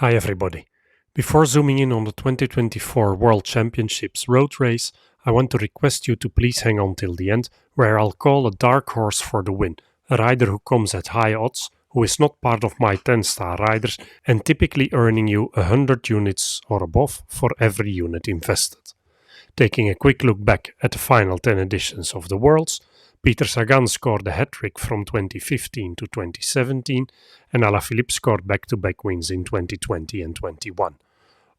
Hi everybody. Before zooming in on the 2024 World Championships road race, I want to request you to please hang on till the end, where I'll call a dark horse for the win, a rider who comes at high odds, who is not part of my 10-star riders, and typically earning you 100 units or above for every unit invested. Taking a quick look back at the final 10 editions of the Worlds, Peter Sagan scored a hat-trick from 2015 to 2017, and Alaphilippe scored back-to-back wins in 2020 and 21.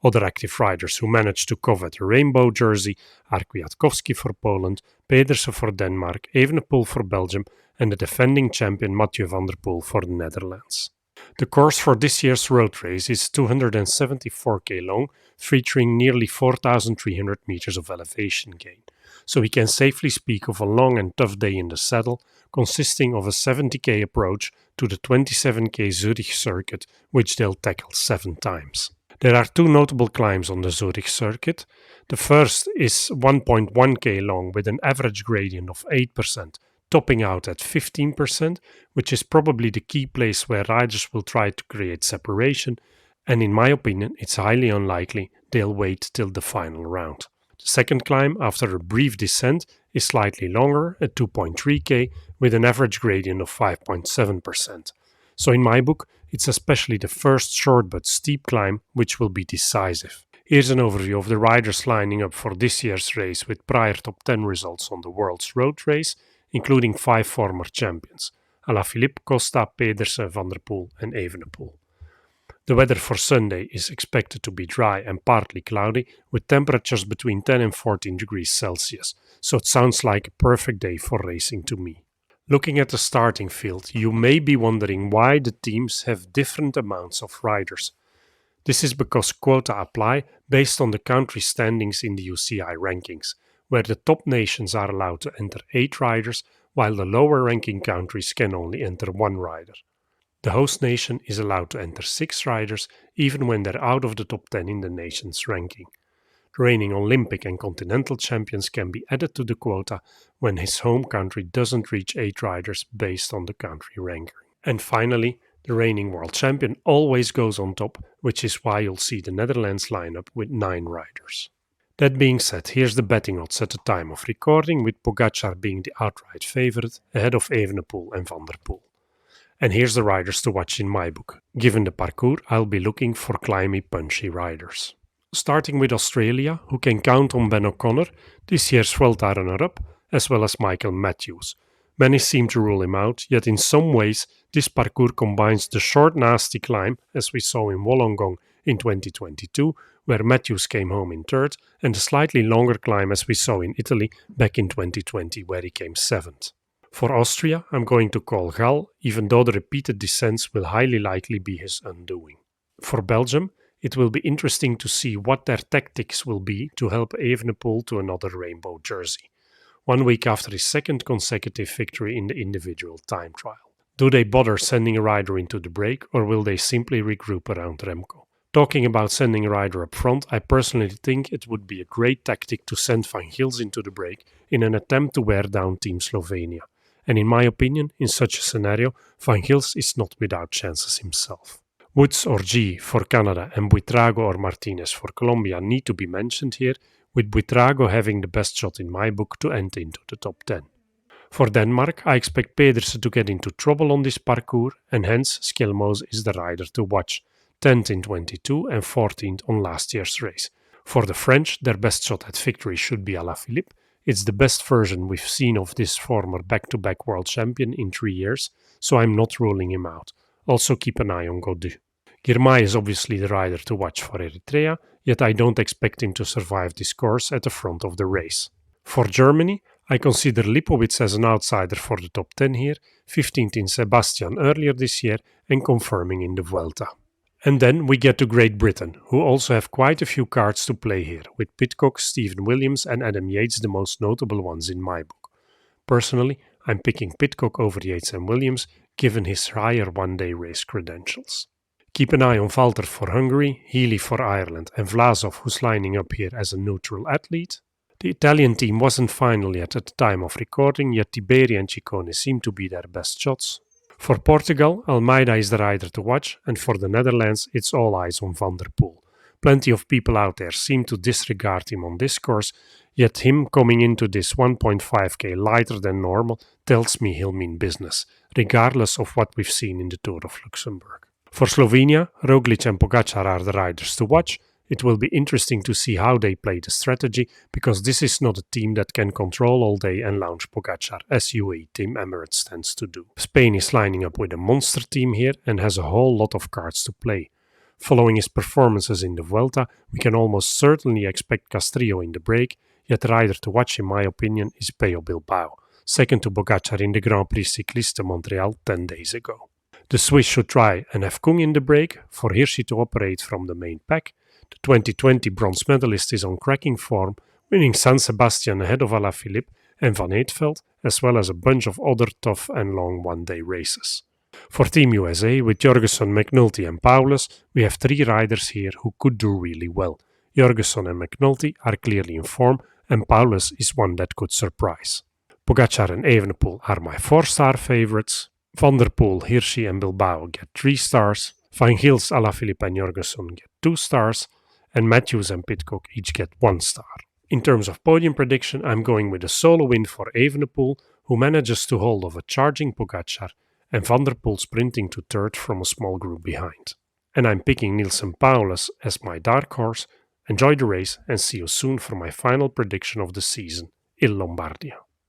Other active riders who managed to covet a rainbow jersey are Kwiatkowski for Poland, Pedersen for Denmark, Evenepoel for Belgium, and the defending champion Mathieu van der Poel for the Netherlands. The course for this year's road race is 274k long, featuring nearly 4,300 meters of elevation gain. So we can safely speak of a long and tough day in the saddle, consisting of a 70k approach to the 27k Zurich circuit, which they'll tackle 7 times. There are 2 notable climbs on the Zurich circuit. The first is 1.1k long with an average gradient of 8%, topping out at 15%, which is probably the key place where riders will try to create separation, and in my opinion it's highly unlikely they'll wait till the final round. The second climb, after a brief descent, is slightly longer at 2.3k with an average gradient of 5.7%. So in my book, it's especially the first short but steep climb which will be decisive. Here's an overview of the riders lining up for this year's race with prior top 10 results on the World's Road Race, including 5 former champions: Alaphilippe, Costa, Pedersen, Van der Poel and Evenepoel. The weather for Sunday is expected to be dry and partly cloudy, with temperatures between 10 and 14 degrees Celsius, so it sounds like a perfect day for racing to me. Looking at the starting field, you may be wondering why the teams have different amounts of riders. This is because quota apply based on the country standings in the UCI rankings, where the top nations are allowed to enter 8 riders, while the lower ranking countries can only enter 1 rider. The host nation is allowed to enter 6 riders, even when they're out of the top 10 in the nation's ranking. The reigning Olympic and continental champions can be added to the quota when his home country doesn't reach 8 riders based on the country ranking. And finally, the reigning world champion always goes on top, which is why you'll see the Netherlands line up with 9 riders. That being said, here's the betting odds at the time of recording, with Pogačar being the outright favorite, ahead of Evenepoel and Van der Poel. And here's the riders to watch in my book. Given the parcours, I'll be looking for climby, punchy riders. Starting with Australia, who can count on Ben O'Connor, this year's Vuelta runner-up, as well as Michael Matthews. Many seem to rule him out, yet in some ways this parcours combines the short nasty climb, as we saw in Wollongong in 2022, where Matthews came home in 3rd, and the slightly longer climb as we saw in Italy back in 2020, where he came 7th. For Austria, I'm going to call Gal, even though the repeated descents will highly likely be his undoing. For Belgium, it will be interesting to see what their tactics will be to help Evenepoel to another rainbow jersey, 1 week after his 2nd consecutive victory in the individual time trial. Do they bother sending a rider into the break, or will they simply regroup around Remco? Talking about sending a rider up front, I personally think it would be a great tactic to send Van Gils into the break in an attempt to wear down Team Slovenia. And in my opinion, in such a scenario, Van Gils is not without chances himself. Woods or G for Canada and Buitrago or Martinez for Colombia need to be mentioned here, with Buitrago having the best shot in my book to enter into the top 10. For Denmark, I expect Pedersen to get into trouble on this parcours, and hence Skjelmose is the rider to watch, 10th in 22 and 14th on last year's race. For the French, their best shot at victory should be Alaphilippe. It's the best version we've seen of this former back-to-back world champion in 3 years, so I'm not ruling him out. Also keep an eye on Gaudu. Girmay is obviously the rider to watch for Eritrea, yet I don't expect him to survive this course at the front of the race. For Germany, I consider Lipowitz as an outsider for the top 10 here, 15th in Sebastian earlier this year and confirming in the Vuelta. And then we get to Great Britain, who also have quite a few cards to play here, with Pidcock, Stephen Williams and Adam Yates the most notable ones in my book. Personally, I'm picking Pidcock over Yates and Williams, given his higher one-day race credentials. Keep an eye on Valter for Hungary, Healy for Ireland and Vlasov, who's lining up here as a neutral athlete. The Italian team wasn't final yet at the time of recording, yet Tiberi and Ciccone seem to be their best shots. For Portugal, Almeida is the rider to watch, and for the Netherlands, it's all eyes on Van der Poel. Plenty of people out there seem to disregard him on this course, yet him coming into this 1.5k lighter than normal tells me he'll mean business, regardless of what we've seen in the Tour of Luxembourg. For Slovenia, Roglic and Pogačar are the riders to watch. It will be interesting to see how they play the strategy, because this is not a team that can control all day and launch Pogačar, as UAE Team Emirates tends to do. Spain is lining up with a monster team here and has a whole lot of cards to play. Following his performances in the Vuelta, we can almost certainly expect Castrillo in the break, yet the rider to watch in my opinion is Pello Bilbao, second to Pogačar in the Grand Prix Cycliste de Montreal 10 days ago. The Swiss should try and have Kung in the break for Hirschi to operate from the main pack. The 2020 bronze medalist is on cracking form, winning San Sebastian ahead of Alaphilippe and Van Eetveld, as well as a bunch of other tough and long one-day races. For Team USA, with Jorgensen, McNulty and Paulus, we have three riders here who could do really well. Jorgensen and McNulty are clearly in form, and Paulus is one that could surprise. Pogačar and Evenepoel are my 4-star favorites. Van der Poel, Hirschi and Bilbao get 3 stars. Van Gils, Alaphilippe and Jorgensen get 2 stars. And Matthews and Pidcock each get 1 star. In terms of podium prediction, I'm going with a solo win for Evenepoel, who manages to hold off a charging Pogačar, and Van der Poel sprinting to third from a small group behind. And I'm picking Nielsen Paulus as my dark horse. Enjoy the race and see you soon for my final prediction of the season, Il Lombardia.